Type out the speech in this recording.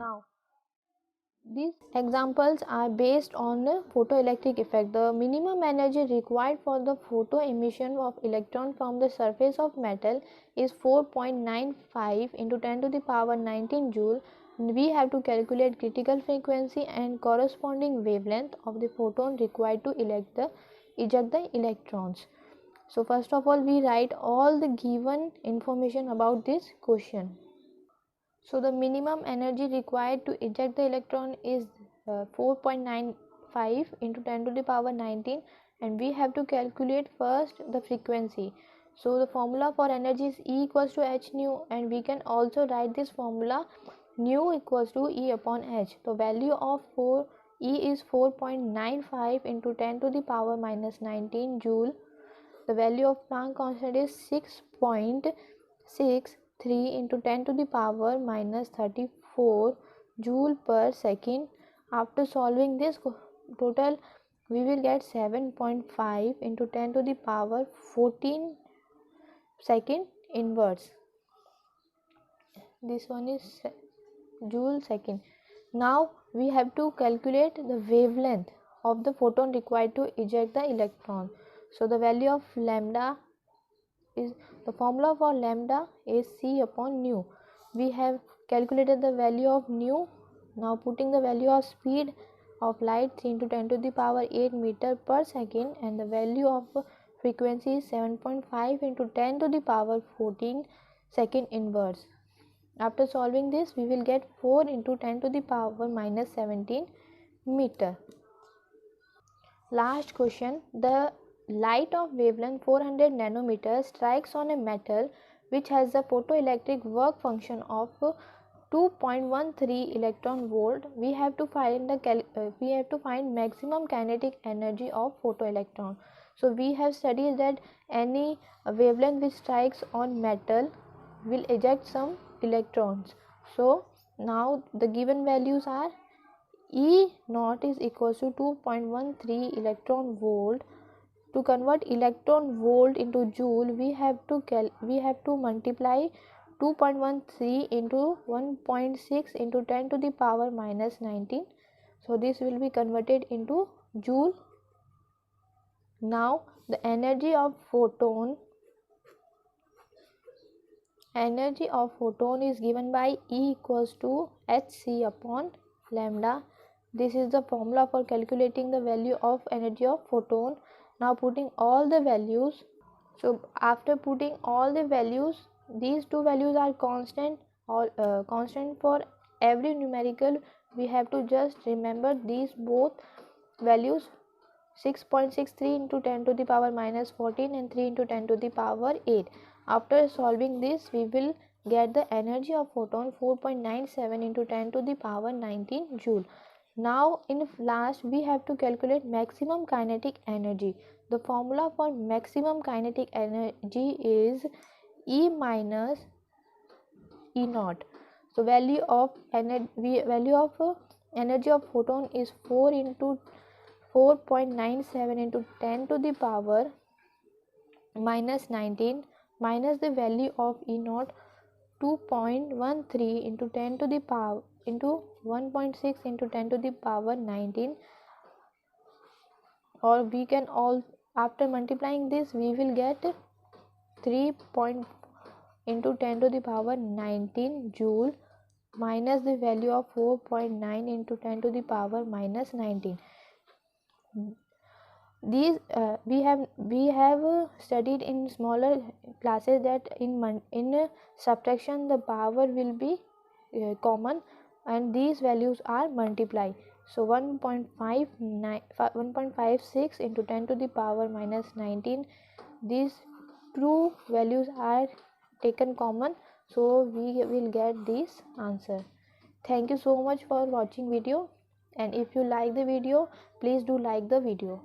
Now, these examples are based on the photoelectric effect. The minimum energy required for the photo emission of electron from the surface of metal is 4.95 into 10 to the power 19 joule. We have to calculate critical frequency and corresponding wavelength of the photon required to eject the electrons. So first of all, we write all the given information about this question. So the minimum energy required to eject the electron is 4.95 into 10 to the power 19, and we have to calculate first the frequency. So the formula for energy is E equals to h nu, and we can also write this formula nu equals to E upon h. The value of E is 4.95 into 10 to the power minus 19 joule. The value of Planck constant is 6.63 into 10 to the power minus 34 joule per second. After solving this total, we will get 7.5 into 10 to the power 14 second inverse. This one is joule second. Now we have to calculate the wavelength of the photon required to eject the electron. So the value of lambda is, the formula for lambda is C upon nu. We have calculated the value of nu. Now putting the value of speed of light 3 into 10 to the power 8 meter per second, and the value of frequency is 7.5 into 10 to the power 14 second inverse. After solving this, we will get 4 into 10 to the power minus 17 meter. Last question. The light of wavelength 400 nanometers strikes on a metal which has a photoelectric work function of 2.13 electron volt. We have to find maximum kinetic energy of photoelectron. So we have studied that any wavelength which strikes on metal will eject some electrons. So now the given values are E naught is equals to 2.13 electron volt. To convert electron volt into joule, we have to multiply 2.13 into 1.6 into 10 to the power minus 19. So this will be converted into joule. Now the energy of photon is given by E equals to hc upon lambda. This is the formula for calculating the value of energy of photon. Now putting all the values. So after putting all the values, these two values are constant or constant for every numerical. We have to just remember these both values, 6.63 into 10 to the power minus 14 and 3 into 10 to the power 8. After solving this, we will get the energy of photon 4.97 into 10 to the power 19 joule. Now in last, we have to calculate maximum kinetic energy. The formula for maximum kinetic energy is E minus E naught. So value of energy of photon is 4.97 into 10 to the power minus 19 minus the value of E naught 2.13 into 10 to the power into 1.6 into 10 to the power 19, or we can all, after multiplying this, we will get 3 into 10 to the power 19 joule minus the value of 4.9 into 10 to the power minus 19. These we have studied in smaller classes that in subtraction the power will be common, and these values are multiplied. So 1.56 into 10 to the power minus 19, these two values are taken common, so we will get this answer. Thank you so much for watching video, and if you like the video, please do like the video.